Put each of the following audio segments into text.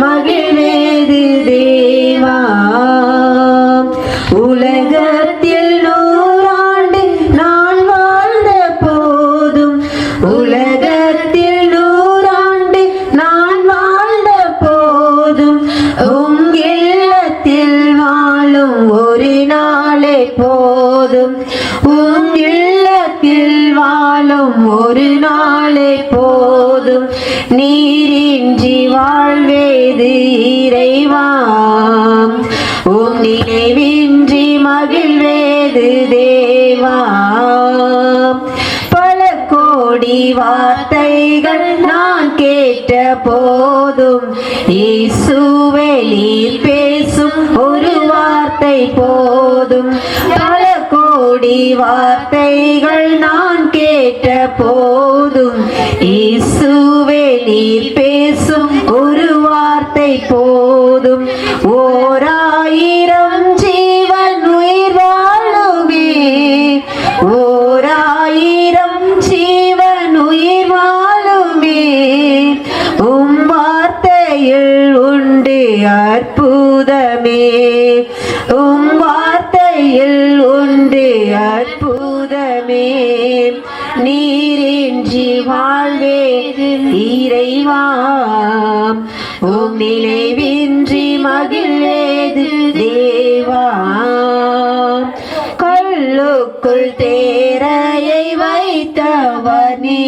மகிழ்வேது தேவா. உலகத்தில் 100 ஆண்டு நான் வாழ்ந்த போதும், உலகத்தில் 100 ஆண்டு நான் வாழ்ந்த போதும், உம் இல்லத்தில் வாழும் ஒரு நாளே போதும், உம் இல்லத்தில் வாழும் ஒரு நாளே போதும். நீரின்றி வாழ்வேது இறைவா, உம் நினைவின்றி மகிழ்வேது தேவா. பல கோடி வார்த்தைகள் நான் கேட்ட போதும், இயேசுவே நீர் பேசும் ஒரு வார்த்தை போதும். பல கோடி வார்த்தைகள் நான் கேட்ட போதும், இயேசுவே நீர் பேசும் ஒரு வார்த்தை போதும். 1000 ஜீவன் உயிர் வாழுமே, 1000 ஜீவன் உயிர் வாழுமே, உம் வார்த்தையில் உண்டு அற்புதமே, உம் வார்த்தையில் உண்டு அற்புதமே. நீரின்றி வாழ்வேது இறைவா, உம் நினைவின்றி மகிழ்வேது தேவா. கல்லுக்குள் தேரையை வைத்தவனே,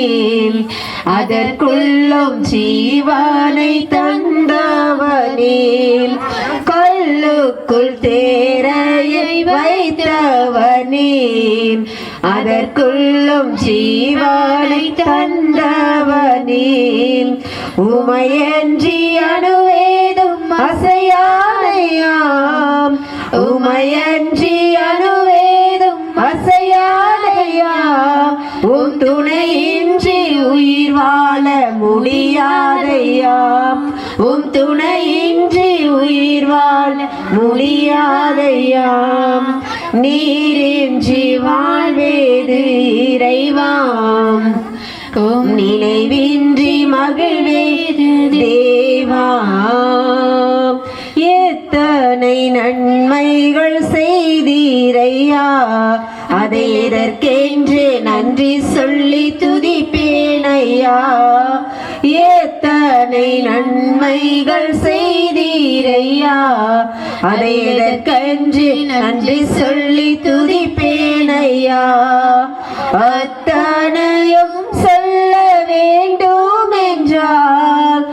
அதற்குள்ளும் ஜீவனை தந்தவனே. கல்லுக்குள் தேரையை வைத்தவனே, அதற்குள்ளும் ஜீவனை தந்தவனே. உமையன்றி அணுவேதும் அசையாதையாம், உமையன்றி அணுவேதும் அசையாதையாம், உம் துணையின்றி உயிர் வாழ முடியாதையாம், உம் துணையின்றி உயிர் வாழ முடியாதையாம். நீரின்றி வாழ்வேது இறைவாம், உம் நினைவின்றி மகிழ்வேது தேவா. எத்தனை நன்மைகள் செய்தீரையா, அதை எதற்கென்று நன்றி சொல்லி துதிப்பேனையா. எத்தனை நன்மைகள் செய்தீரையா, அதை எதற்கென்று நன்றி சொல்லி துதிப்பேனையா. அத்தனையும் சொல்ல வேண்டும் என்றால்,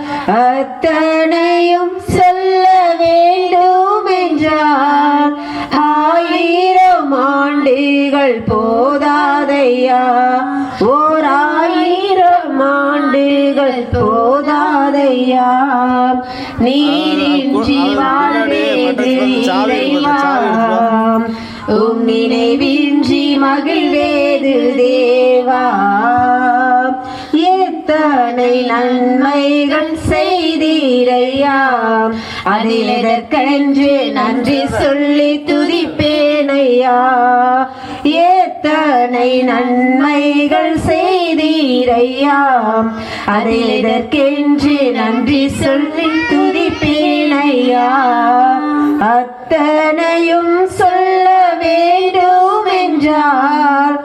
அத்தனையும் சொல்ல வேண்டும் என்றால், 1000 ஆண்டுகள் போதாதையா, 1000 ஆண்டுகள் போதாதையா. நீரின்றி வாழ்வேது இறைவா, உம் நினைவின்றி மகிழ்வேது தேவா. எத்தனை நன்மைகள் செய்தீரையா, அதில் எதற்கென்று நன்றி சொல்லி துதிப்பேனையா. எத்தனை நன்மைகள் செய்தீரையா, அதில் எதற்கென்று நன்றி சொல்லி துதிப்பேனையா. அத்தனையும் சொல்ல வேண்டும் என்றால்,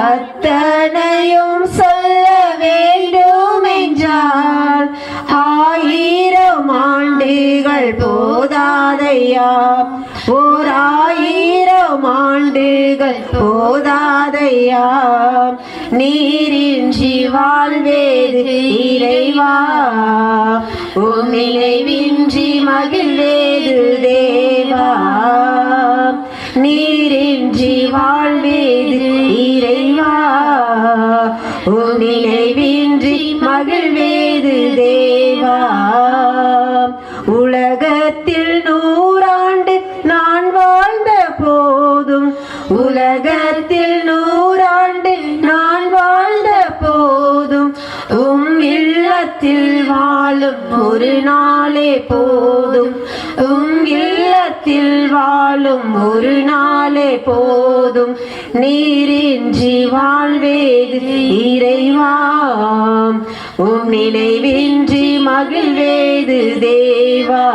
அத்தனையும் சொல்ல வேண்டும் என்றால், 1000 ஆண்டுகள் போதாதையா, 1000 ஆண்டுகள் போதாதையா. நீரின்றி வாழ்வேது இறைவா, உம் நினைவின்றி மகிழ்வேது தேவா. நீரின்றி வாழ்வேது இறைவா, உம் நினைவின்றி மகிழ்வேது தேவா. உலகத்தில் 100 ஆண்டு நான் வாழ்ந்த போதும், உலகத்தில் 100 ஆண்டு நான் வாழ்ந்த போதும், உம் இல்லத்தில் வாழும் ஒரு நாளே போதும், உம் இல்லத்தில் வாழும் ஒரு நாளே போதும். நீரின்றி வாழ்வேது இறைவா, உம் நினைவின்றி மகிழ்வேது தேவா.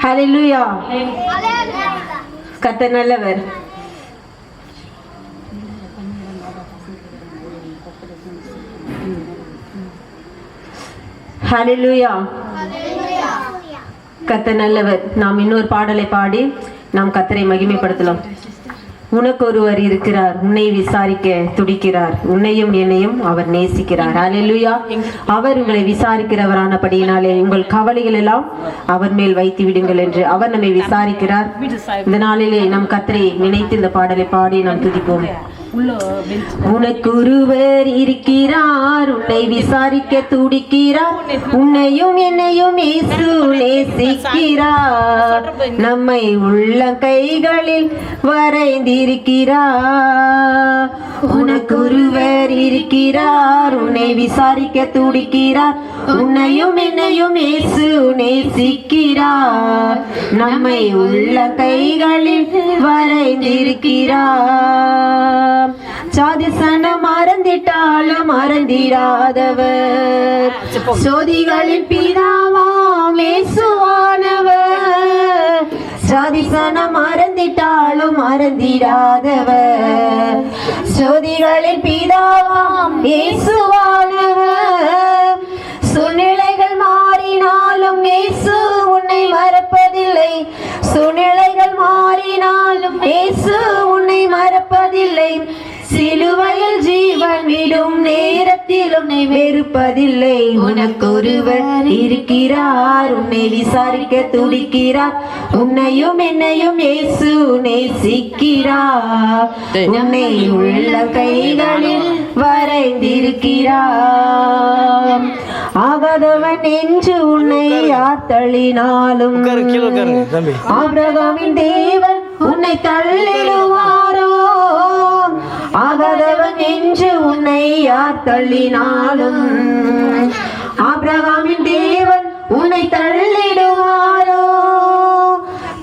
ஹல்லேலூயா. கர்த்தர் நல்லவர். ஹல்லேலூயா. கர்த்தர் நல்லவர். நாம் இன்னொரு பாடலை பாடி நாம் கர்த்தரை மகிமைப்படுத்தலாம். உனக்கு ஒருவர் இருக்கிறார், உன்னை விசாரிக்க துடிக்கிறார், உன்னையும் என்னையும் அவர் நேசிக்கிறார். ஹல்லேலூயா. அவர் உங்களை விசாரிக்கிறவரானபடியினாலே உங்கள் கவலைகள் எல்லாம் அவர் மேல் வைத்து விடுங்கள் என்று அவர் நம்மை விசாரிக்கிறார். இந்த நாளிலே நம் கர்த்தரை நினைத்து இந்த பாடலை பாடி நாம் துதிப்போம். உனக்கு ஒருவர் இருக்கிறார், உன்னை விசாரிக்க துடிக்கிறார், உன்னையும் என்னையும் இயேசு நேசிக்கிறார், நம்மை உள்ள கைகளில் வரைந்திருக்கிறார். உனக்கு ஒருவர் இருக்கிறார், உன்னை விசாரிக்க துடிக்கிறார், உன்னையும் என்னையும் இயேசு நேசிக்கிறார், நம்மை உள்ள கைகளில் வரைந்திருக்கிறார். சாதிசன மறந்திட்டாலும் மறந்திடாதவர், சோதிகளின் பிதாவாம் இயேசுவானவர். சாதிசன மறந்திட்டாலும் மறந்திடாதவர், சோதிகளின் பிதாவாம் இயேசுவானவர். சூழ்நிலைகள் மாறினாலும் இயேசு உன்னை மறப்பதில்லை, சூழ்நிலைகள் மாறினாலும் இயேசு உன்னை மறப்பதில்லை, சிலுவையில் ஜீவன் விடும் நேரத்தில் உன்னை வெறுப்பதில்லை. உனக்கு ஒருவர் இருக்கிறார், உன்னை விசாரிக்க துடிக்கிறார், உன்னையும் என்னையும் இயேசு நேசிக்கிறார், உன்னை உள்ள கைகளில் வரைந்திருக்கிறார். ஆகாதவன் என்று உன்னை யார் தள்ளினாலும் ஆபிரகாமின் தேவன் உன்னை தள்ளிடுவாரோ. ஆகாதவன் என்று உன்னை யார் தள்ளினாலும் ஆபிரகாமின் தேவன் உன்னை தள்ளிடுவாரோ.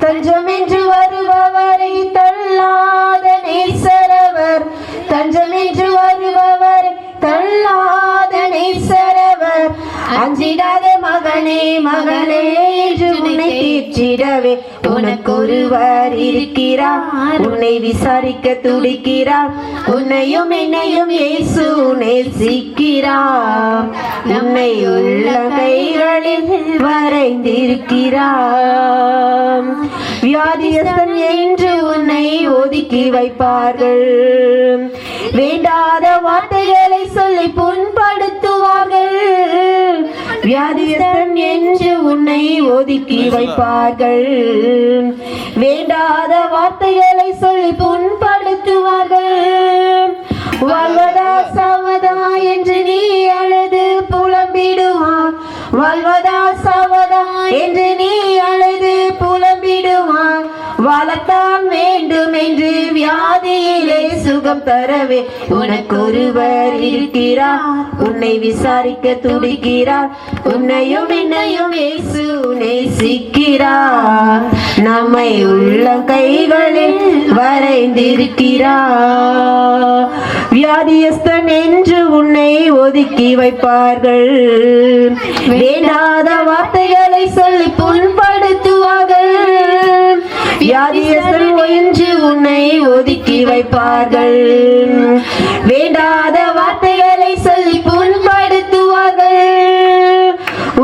தஞ்சம் என்று வருபவரை தள்ளாத நேசரவர், தஞ்சம் என்று வருபவரை தள்ளாத நேசரவர். அஞ்சிடாத மகனே மகளே என்று உன்னை தீர்ச்சிடவே உனக்கு ஒருவர் இருக்கிறார், உன்னை விசாரிக்க துடிக்கிறார், உன்னையும் என்னையும் இயேசு நேசிக்கிறார், உன்னை உள்ள கைகளில் வரைந்திருக்கிறார். வியாதியஸ்தன் என்று உன்னை ஒதுக்கி வைப்பார்கள், வேண்டாத வார்த்தைகளை சொல்லி புண்படுத்துவார்கள். வியாதியஸ்தன் என்று உன்னை ஒதுக்கி வைப்பார்கள், வேண்டாத வார்த்தைகளை சொல்லி புண்படுத்துவார்கள். வாழ்வதா சாவதா என்று நீ அழுது புலம்பிடுவார், வாழ்வதா சாவதா என்று நீ அழுது புலம்பிடுவார். வாழத்தான் வேண்டும் என்று வியாதியிலே சுகம் தரவே உனக்கு ஒருவர் இருக்கிறார், உன்னை விசாரிக்க துடிக்கிறார், உன்னையும் என்னையும் இயேசு நேசிக்கிறார், நம்மை உள்ள கைகளில் வரைந்திருக்கிறார். வியாதியஸ்தன் என்று உன்னை ஒதுக்கி வைப்பார்கள், வேண்டாத வார்த்தைகளை சொல்லி புண்படுத்துவார்கள். வியாதியஸ்தன் என்று உன்னை ஒதுக்கி வைப்பார்கள், வேண்டாத வார்த்தைகளை சொல்லி புண்படுத்துவார்கள்.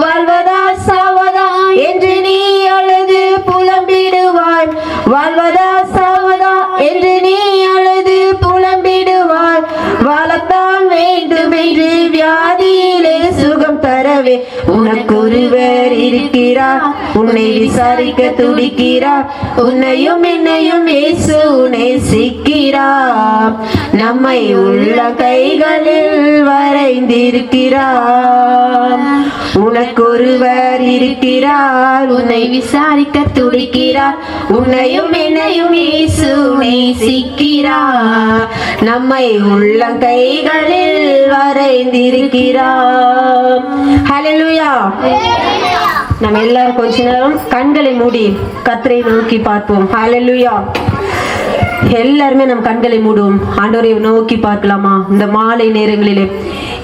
வாழ்வதா சாவதா என்று நீ அழுது புலம்பிடுவாய், வாழ்வதா சாவதா என்று நீ அழுது புலம்பிடுவாய். வாழத்தான் வேண்டும் என்று வியாதியிலே சுகம் தரவே உனக்கு ஒருவர் இருக்கிறார், உன்னை விசாரிக்க துடிக்கிறார், உன்னையும் என்னையும் இயேசு நேசிக்கிறார், நம்மை உள்ள கைகளில் வரைந்திருக்கிறார். உனக்கு ஒருவர் இருக்கிறார், உன்னை விசாரிக்க துடிக்கிறார், உன்னையும் என்னையும் இயேசு நேசிக்கிறார், நம்மை உள்ள கைகளில் வரைந்திருக்கிறார். ஹல்லேலூயா. நம்ம எல்லாரும் கொஞ்ச நேரம் கண்களை மூடி கர்த்தரை நோக்கி பார்ப்போம். ஹல்லேலூயா. எல்லாருமே நம் கண்களை மூடுவோம். ஆண்டவரை நோக்கி பார்க்கலாமா? இந்த மாலை நேரங்களிலே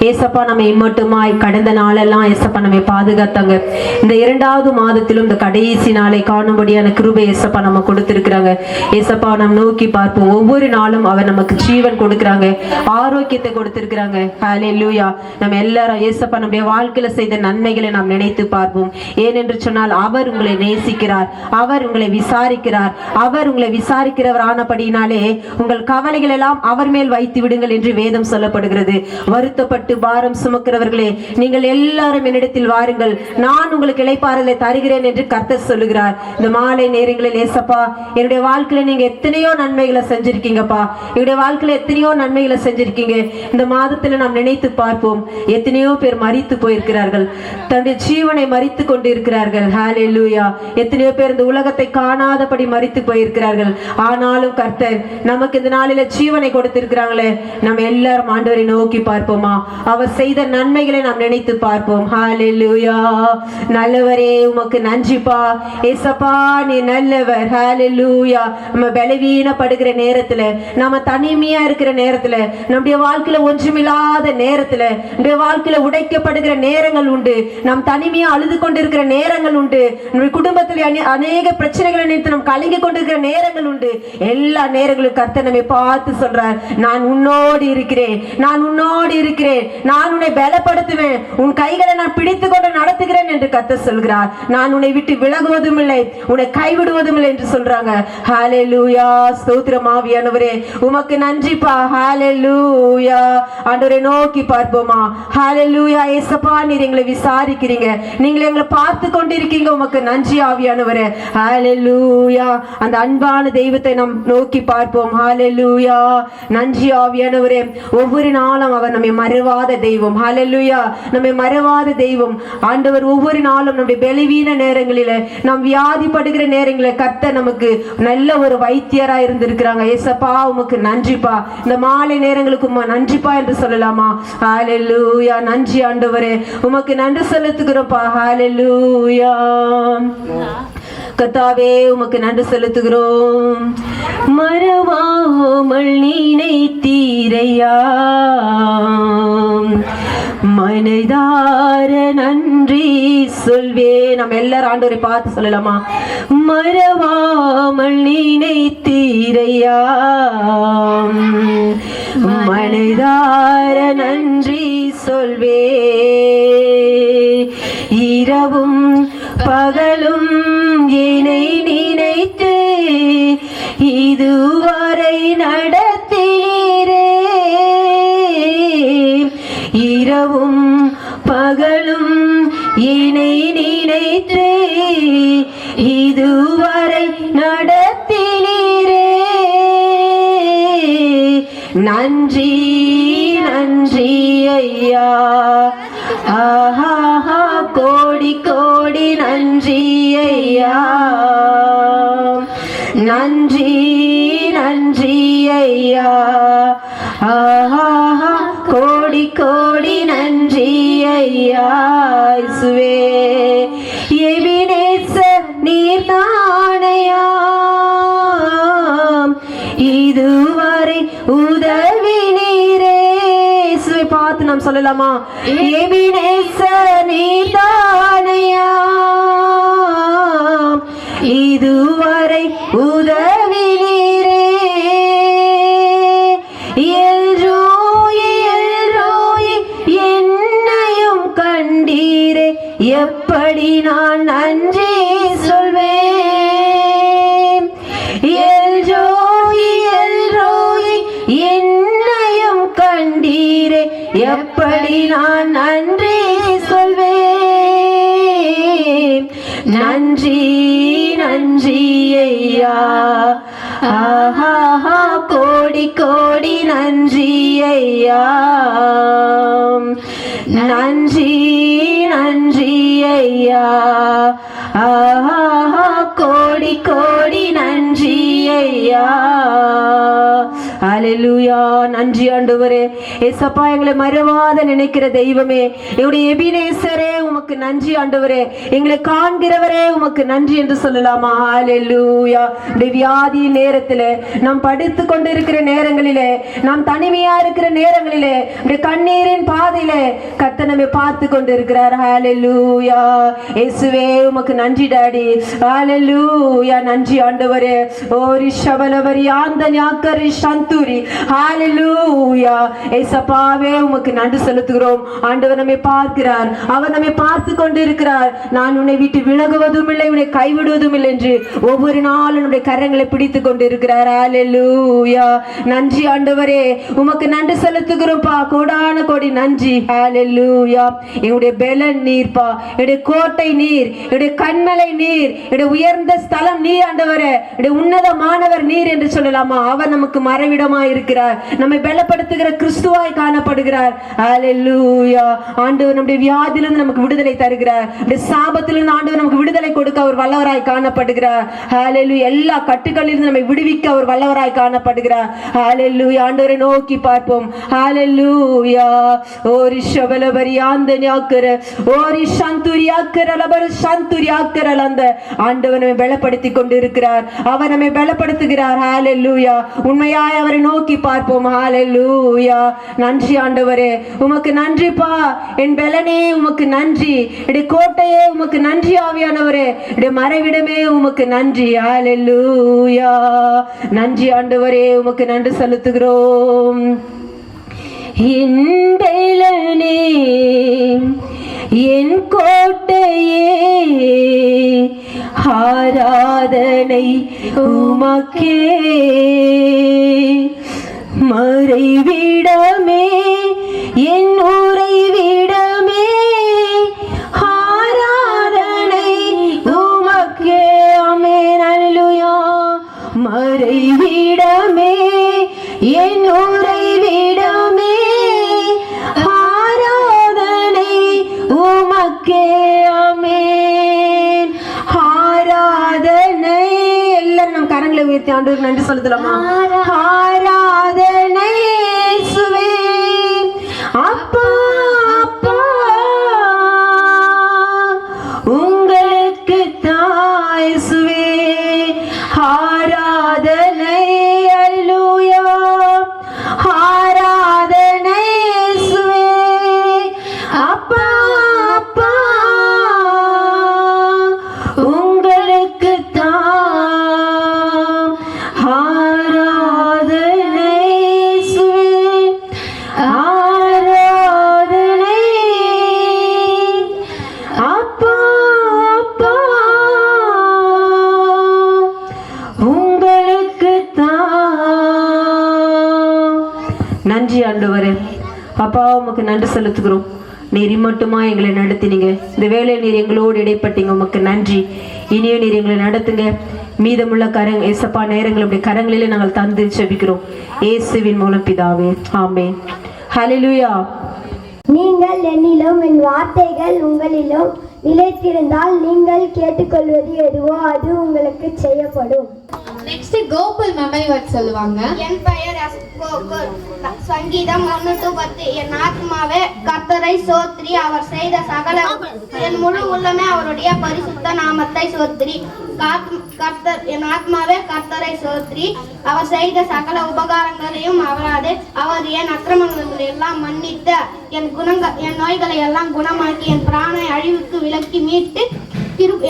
ஏசப்பா நம்ம இம்மட்டுமாய் கடந்த நாளெல்லாம் ஏசப்பா நம்மை பாதுகாத்தாங்க. இந்த 2வது மாதத்திலும் இந்த கடைசி நாளை காணும்படியான கிருபை ஏசப்பா நம்ம கொடுத்திருக்கிறாங்க. ஏசப்பா நம்ம நோக்கி பார்ப்போம். ஒவ்வொரு நாளும் அவர் நமக்கு ஜீவன் கொடுக்கிறாங்க, ஆரோக்கியத்தை கொடுத்திருக்கிறாங்க. ஹல்லேலூயா. நம்ம எல்லாரும் ஏசப்பா நம்முடைய வாழ்க்கையில செய்த நன்மைகளை நாம் நினைத்து பார்ப்போம். ஏனென்று சொன்னால் அவர் உங்களை நேசிக்கிறார், அவர் உங்களை விசாரிக்கிறார். அவர் உங்களை விசாரிக்கிறவர் ஆனபடினாலே உங்கள் கவலைகள் எல்லாம் அவர் மேல் வைத்து விடுங்கள் என்று வேதம் சொல்லப்படுகிறது. வருத்தப்பட்டு பாரம் சுமக்கிறவர்களே, நீங்கள் எல்லாரும் என்னிடத்தில் வாருங்கள், நான் உங்களுக்கு இளைப்பாறுதலை தருகிறேன் என்று கர்த்தர் சொல்லுகிறார். இந்த மாலை நேரங்களில் ஏசப்பா என்னுடைய வாழ்க்கையில நீங்க எத்தனையோ நன்மைகளை செஞ்சிருக்கீங்கப்பா, என்னுடைய வாழ்க்கையில எத்தனையோ நன்மைகளை செஞ்சிருக்கீங்க. இந்த மாதத்துல நாம் நினைத்து பார்ப்போம். எத்தனையோ பேர் மரித்து போயிருக்கிறார்கள், தன்னுடைய ஜீவனை மரித்து கொண்டு இருக்கிறார்கள். ஹல்லேலூயா. எத்தனையோ பேர் இந்த உலகத்தை காணாதபடி மரித்து போயிருக்கிறார்கள். ஆனாலும் கர்த்தர் நமக்கு இந்த நாளில ஜீவனை கொடுத்திருக்கிறாங்களே, நம்ம எல்லாரும் ஆண்டவரை நோக்கி பார்ப்போமா? அவர் செய்த நன்மைகளை நாம் நினைத்து பார்ப்போம். ஹல்லேலூயா. நல்லவரே உமக்கு நன்றிப்பா. ஏசப்பா நீ நல்லவர். ஹல்லேலூயா. நம்ம பலவீனப்படுகிற நேரத்துல, நம்ம தனிமையா இருக்கிற நேரத்துல, நம்முடைய வாழ்க்கையில ஒன்றுமில்லாத நேரத்துல, நம்முடைய வாழ்க்கையில உடைக்கப்படுகிற நேரங்கள் உண்டு, நாம் தனிமையா அழுது கொண்டிருக்கிற நேரங்கள் உண்டு, நம்முடைய குடும்பத்தில் அநேக பிரச்சனைகளை நினைத்து நாம் கலங்கி கொண்டிருக்கிற நேரங்கள் உண்டு. எல்லா நேரங்களும் கர்த்தர் நம்மை பார்த்து சொல்றார், நான் உன்னோடு இருக்கிறேன், நான் உன்னோடு இருக்கிறேன், நான் உன்னை பலப்படுத்துவேன், உன் கைகளை நான் பிடித்து கொண்டு நடத்துகிறேன் என்று கர்த்தர் சொல்கிறார். நான் உன்னை விட்டு விலகுவதும் இல்லை, உன்னை கைவிடுவதும் இல்லை என்று சொல்றாங்க. ஹல்லேலூயா. ஸ்தோத்திரம் ஆவியானவரே உமக்கு நன்றிப்பா. ஹல்லேலூயா. ஆண்டவரை நோக்கி பார்ப்போமா? ஹல்லேலூயா. ஏசப்பா நீர் எங்களை விசாரிக்கிறீங்க, நீங்கள் எங்களை பார்த்து கொண்டிருக்கீங்க. உமக்கு நன்றி ஆவியானவரே. ஹல்லேலூயா. அந்த அன்பான தெய்வத்தை நாம் நோக்கி பார்ப்போம். ஹல்லேலூயா. நன்றி ஆவியானவரே. ஒவ்வொரு நாளும் அவர் நம்மை மறவாத தெய்வம். ஹல்லேலூயா. நம்மை மறவாத தெய்வம் ஆண்டவர். ஒவ்வொரு நாளும் நம்முடைய பலவீன நேரங்களில, நாம் வியாதிப்படுகிற நேரங்களில் கர்த்தர் நமக்கு நல்ல ஒரு வைத்தியரா இருந்திருக்கிறாங்க. ஏசப்பா உமக்கு நன்றிப்பா. இந்த மாலை நேரங்களுக்கு நன்றிப்பா என்று சொல்லலாமா? ஹல்லேலூயா. நன்றி ஆண்டவரே, உமக்கு நன்றி செலுத்துகிறோம்ப்பா. ஹல்லேலூயா. கர்த்தாவே உமக்கு நன்றி செலுத்துகிறோம். மறவாமல் நினைத்தீரையா, மனதார நன்றி சொல்வே. நம்ம எல்லாரும் ஆண்டவரை பார்த்து சொல்லலாமா? மறவாமல் நினைத்தீரையா, மனதார நன்றி சொல்வே. இரவும் பகலும் என்னை நினைத்து இதுவரை நடத்தீரே, இரவும் பகலும் என்னை நினைத்து இதுவரை நடத்தினீரே. நன்றி நன்றி ஐயா. ஆஹா கோடி கோடி நன்றி ஐயா. நன்றி நன்றி ஐயா. ஆஹா கோடி கோடி நன்றி ஐயா. இயேசுவே எபினேசர் நீர் தானையா, இதுவரை உதவி நீரே. இயேசுவை பார்த்து நாம் சொல்லலாமா? எபினேசர் நீர் தானையா, இதுவரை உதவி நீரே. எல்ரோயி எல்ரோயி என்னையும் கண்டீரே, எப்படி நான் நன்றி சொல்வேன். எல்ரோயி எல்ரோயி என்னையும் கண்டீரே, எப்படி நான் நன்றி சொல்வேன். நன்றி நன்றி ஐயா. ஆஹா கோடி கோடி நன்றி ஐயா. நன்றி நன்றி ஐயா. ஆஹா கோடி கோடி நன்றி ஐயா. ஹல்லேலூயா. நன்றி ஆண்டவரே. ஏசப்பா எங்களை மறவாத நினைக்கிற தெய்வமே, என்னுடைய எபினேசரே உமக்கு நன்றி ஆண்டவரே. எங்களை காண்கிறவரே உமக்கு நன்றி என்று சொல்லலாமா? ஹல்லேலூயா. வியாதி நேரத்திலே, நாம் படுத்து கொண்டிருக்கிற நேரங்களிலே, நாம் தனிமையா இருக்கிற நேரங்களிலே, கண்ணீரின் பாதையிலே கர்த்தர் நம்மை பார்த்து கொண்டிருக்கிறார். ஹல்லேலூயா. இயேசுவே உமக்கு நன்றி டாடி. ஹல்லேலூயா. நன்றி ஆண்டவரே. ஓரி ஷபலவரி ஆந்த ஞாக்கரி சந்துரி. ஹல்லேலூயா. ஏசப்பாவே உமக்கு நன்றி செலுத்துகிறோம். ஆண்டவர் நம்மை பார்க்கிறார், அவர் நம்மை பார்த்து கொண்டிருக்கிறார். நான் உன்னை விட்டு விலகுவதும் இல்லை, உன்னை கைவிடுவதும் இல்லை என்று ஒவ்வொரு நாளும் நம்முடைய கரங்களை பிடித்து கொண்டிருக்கிறார். ஹல்லேலூயா. நன்றி ஆண்டவரே, உமக்கு நன்றி செலுத்துகிறோம்ப்பா. கோடான கோடி நன்றி. ஹல்லேலூயா. என்னுடைய பெலன் நீர்ப்பா, என்னுடைய கோட்டை நீர், என்னுடைய கண்மலை நீர், என்னுடைய உயர்ந்த ஸ்தலம் நீர் ஆண்டவரே, என்னுடைய உன்னதமானவர் நீர் என்று சொல்லலாமா? அவர் நமக்கு மறைவிடமாய் இருக்கிறார், நம்மை பலப்படுத்துகிற கிறிஸ்துவாய் காணப்படுகிறார். ஹல்லேலூயா. ஆண்டவர் நம்முடைய வியாதியிலிருந்து நமக்கு விடுதலை தருகிறார். நம்முடைய சாபத்திலிருந்து ஆண்டவர் நமக்கு விடுதலை கொடுக்க அவர் வல்லவராய் காணப்படுகிறார். ஹல்லேலூயா. எல்லா கட்டுகளிலிருந்து நம்மை விடுவிக்க அவர் வல்லவராய் காணப்படுகிறார். ஹல்லேலூயா. ஆண்டவரை நோக்கி பார்ப்போம். ஹல்லேலூயா. ஓரி ஷபலபரியாந்த ஞாக்கர ஓரி சந்துரியாக்கர லபர சந்துரியாக்கர லந்த. ஆண்டவர் நம்மை பலப்படுத்தி கொண்டிருக்கிறார், அவர் நம்மை பலப்படுத்துகிறார். ஹல்லேலூயா. உண்மையாய் அவரை நோக்கி பார்ப்போம். ஹல்லேலூயா. நன்றி ஆண்டவரே, உமக்கு நன்றிப்பா. என் பெலனே உமக்கு நன்றி, என் கோட்டையே உமக்கு நன்றி. ஆவியானவரே, என் மறைவிடமே உமக்கு நன்றி. ஹல்லேலூயா. நன்றி ஆண்டவரே, உமக்கு நன்றி செலுத்துகிறோம். என் பெலனே என் கோட்டையே ஆராதனை உமக்கே. மறைவிடமே என் உறைவிடமே ஆராதனை உமக்கே. ஆமென். அல்லேலூயா. மறைவிடமே என் உறைவிடமே ஆராதனை உமக்கே. ஆமென். ஆராதனை. எல்லாரும் நம் கரங்களை உயர்த்தி ஆண்டவருக்கு நன்றி செலுத்தலாமா? ஆராதனை இயேசுவே. அப்பா அப்பா உங்களுக்கு தான் இயேசுவே ஆராதனை. அல்லேலூயா. ஆராதனை இயேசுவே. அப்பா அப்பா உங்களுக்கு தான் ஆராதனை இயேசுவே. ஆராதனை. அப்பா அப்பா உங்களுக்கு தான். நன்றி ஆண்டவரே. அப்பா உமக்கு நன்றி செலுத்துகிறோம். நீர் மட்டுமா எங்களை நடத்தினீங்க. இந்த வேளையில் நீர் எங்களோடு இடைப்பட்டீங்க, உமக்கு நன்றி. இனியும் நீர் எங்களை நடத்துங்க. மீதமுள்ள ஏசப்பா நேரங்களுடைய கரங்களிலே நாங்கள் தந்து செபிக்கிறோம் இயேசுவின் மூலம் பிதாவே. ஆமென். ஹல்லேலூயா. நீங்கள் என்னிலும் என் வார்த்தைகள் உங்களிலும் நிலைத்திருந்தால் நீங்கள் கேட்டுக்கொள்வது எதுவோ அது உங்களுக்கு செய்யப்படும். நெக்ஸ்ட் கோகுல் மெமரி வேர்ட் சொல்லுவாங்க. என் பெயர் கோகுல். சங்கீதம் 1:10. என் ஆத்மாவே கர்த்தரை சோத்ரி, அவர் செய்த சகல என் முழு உள்ளமே அவருடைய பரிசுத்த நாமத்தை சோத்ரி. என் ஆத்மாவே கர்த்தரை சோத்ரி, அவர் செய்த சகல உபகாரங்களையும் அவராதே. அவர் என் அக்கிரமங்களை எல்லாம் மன்னித்த என் நோய்களை எல்லாம் குணமாக்கி என் பிராணை அழிவுக்கு விலக்கி மீட்டு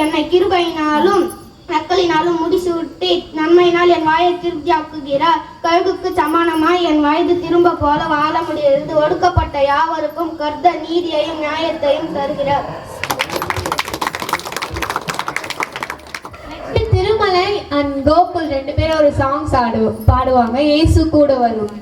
என்னை கிருபையினாலும் நக்கலினாலும் முடிசூட்டி நன்மையினால் என் வாயை திருப்தியாக்குகிறார். கழுகுக்கு சமானமாய் என் வயது திரும்ப போல வாழ முடியாது. ஒடுக்கப்பட்ட யாவருக்கும் கர்த்தர் நீதியையும் நியாயத்தையும் தருகிறார். திருமலை அண்ட் கோகுல் ரெண்டு பேரும் ஒரு சாங்ஸ் பாடுவாங்க. இயேசு கூட வரும்.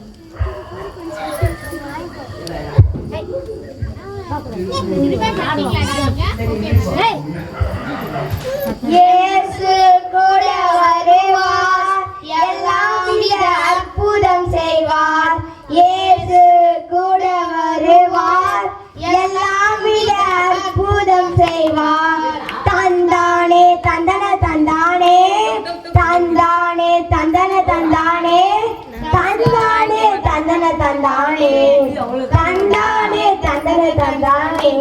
இயேசு கூட வருவார், எல்லாம் அற்புதம் செய்வார். இயேசு கூட வருவார், எல்லாம் அற்புதம் செய்வார். தந்தானே தந்தன தந்தானே, தந்தானே தந்தன தந்தானே, தந்தானே தந்தன தந்தானே, தந்தானே தந்தன தந்தானே.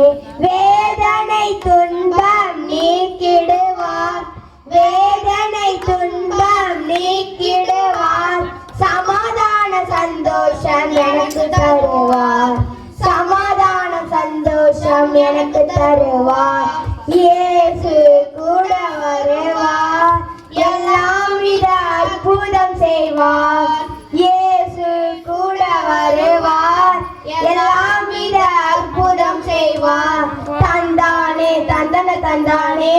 வேதனை வேதனை துன்பம் நீக்கிடுவார், வேதனை துன்பம் நீக்கிடுவார், சமாதான சந்தோஷம் எனக்கு தருவார், சமாதான சந்தோஷம் எனக்கு தருவார். இயேசு கூட வருவார், எல்லாம் விட அற்புதம் செய்வார். இயேசு கூட வருவார், எல்லாம் விட அற்புதம் செய்வார். தந்தானே தந்தன தந்தானே,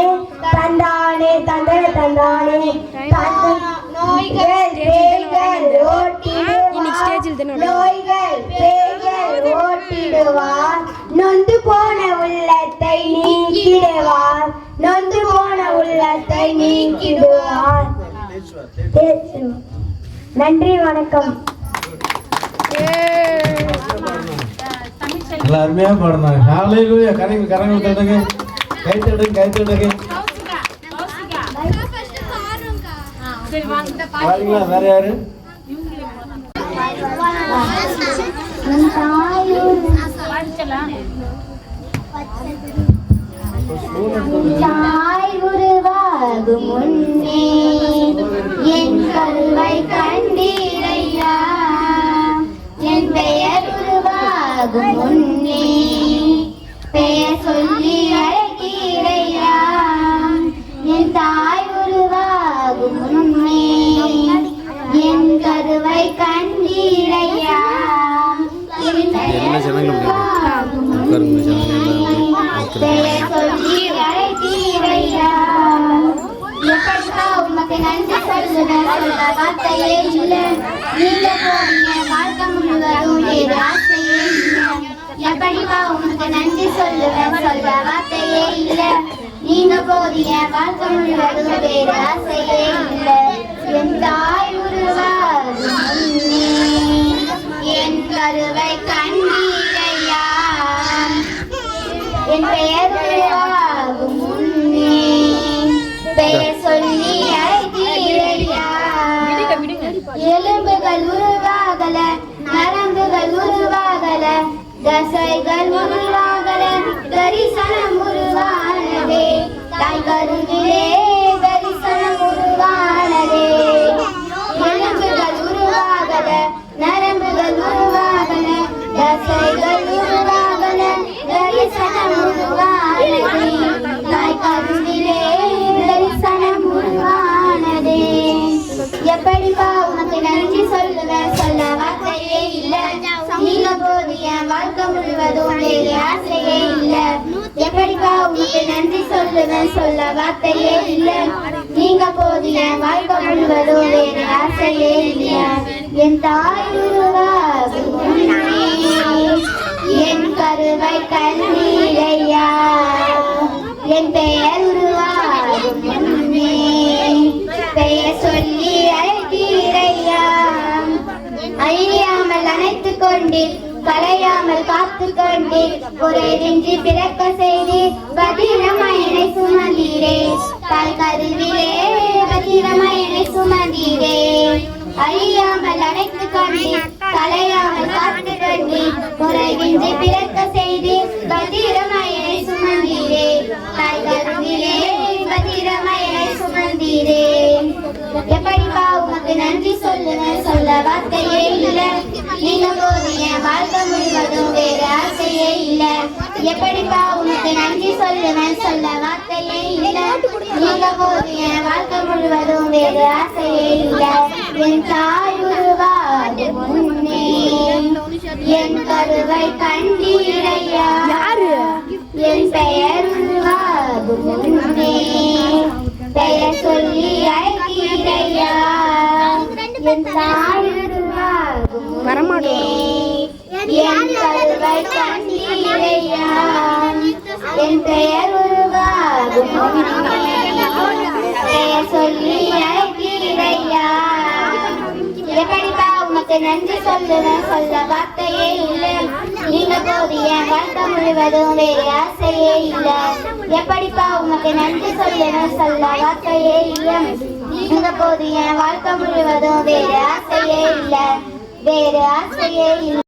தந்தானே தந்தன தந்தானே, நோய்கள் பேய்கள் ஓட்டிடுவார், நோய்கள் பேய்கள் ஓட்டிடுவார். நொந்து போன உள்ளத்தை நீக்கிடுவார், நொந்து போன உள்ளத்தை நீக்கிடுவார். நன்றி, வணக்கம். நல்லா அருமையா பாடினாங்க. ஹalleluya. கரங்க தட்டுங்க, கை தட்டுங்க. பாருங்களா, வேற யாரு? தாய் உருவாகும் முன்னே என் கருவை கண்டீரையா, என் பெயர் உருவாகும் முன்னே பெயர் சொல்லி அழைத்தீரையா, என் தாய் உருவாகும் முன்னே என் கருவை கண்டீரையா, என் பெயர் உருவாகும் முன்னே பெயர் சொல்லி அழைத்தீரையா. எப்படிப்பா உமக்கு நன்றி சொல்லுவேன், சொல்ல வார்த்தையே இல்லை. நீங்க போறீங்க வாழ்க்கை முழுவதும் வேறு ஆசையே இல்லை. எப்படிப்பா உமக்கு நன்றி சொல்லுவேன், சொல்ல வார்த்தையே இல்லை. நீங்க போறீங்க வாழ்க்கை முழுவதும் வேறு ஆசையே இல்லை. என் தாய் உருவாகும் முன்னே என் கருவை கண்டீரையா, என் பெயர் உருவாகும் முன்னே பெயர் சொல்லி அழைத்தீரையா. எலும்புகள் உருவாகல, நரம்புகள் உருவாகல, தசைகள் உருவாகல, தரிசனம் உருவானதே, தாய் கருவிலே தரிசனம் உருவானதே. எலும்புகள் உருவாகல, நரம்புகள் உருவாகல, தசைகள் உருவாகல, தரிசனம் உருவானதே, தாய் கருவிலே தரிசனம் உருவானதே. எப்படிப்பா உனக்கு நன்றி சொல்லுவேன், சொல்ல வார்த்தையே இல்லை. நீங்க போது என் வாழ்க்கை முழுவதும் வேறு ஆசையே இல்லை. எப்படிப்பா உனக்கு நன்றி சொல்லுவேன், சொல்ல வார்த்தையே இல்லை. நீங்க போது என் வாழ்க்கை முழுவதும் வேறு ஆசையே இல்லை. என் தாய் உருவாகும் முன்னே என் கருவை கண்டீரையா, என் பெயர் உருவாகும் முன்னே பெயர் சொல்லி அழைத்தீரையா. அழியாமல் அணைத்துக் கொண்டீர், கலையாமல் காத்து கொண்டீர், குறைவின்றி பிறக்க செய்தீர், பத்திரமாய் என்னை சுமந்தீரே, தாய் கருவிலே பத்திரமாய் என்னை சுமந்தீரே. அழியாமல் அணைத்துக் கொண்டீர், கலையாமல் காத்து கொண்டீர், குறைவின்றி பிறக்க செய்தீர், பத்திரமாய் என்னை சுமந்தீரே, தாய் கருவிலே பத்திரமாய் என்னை சுமந்தீரே. எப்படிப்பா உமக்கு நன்றி சொல்லுவேன், சொல்ல வார்த்தையே இல்லை. நீங்க போது என் வாழ்க்கை முழுவதும் வேறு ஆசையே இல்லை. எப்படிப்பா உமக்கு நன்றி சொல்லுவேன், சொல்ல வார்த்தையே இல்லை. நீங்க போது என் வாழ்க்கை முழுவதும் வேறு ஆசையே இல்லை. என் தாய் உருவாகும் முன்னே என் கருவை கண்டீரையா, என் பெயர் உருவாகும் முன்னே பெயர் சொல்லி அழைத்தீரையா, என் தாய் உருவாகும் முன்னே என் கருவை கண்டீரையா, என் பெயர் உருவாகும் முன்னே பெயர் சொல்லி அழைத்தீரையா. எப்படிப்பா உமக்கு நன்றி சொல்லுவேன், சொல்ல வார்த்தையே இல்லை. நீங்க போது என் வாழ்க்கை முழுவதும் வேறு ஆசையே இல்லை. எப்படிப்பா உமக்கு நன்றி சொல்லுவேன், சொல்ல வார்த்தையே இல்லை. நீங்க போது என் வாழ்க்கை முழுவதும் வேறு ஆசையே இல்லை, வேறு ஆசையே இல்லை.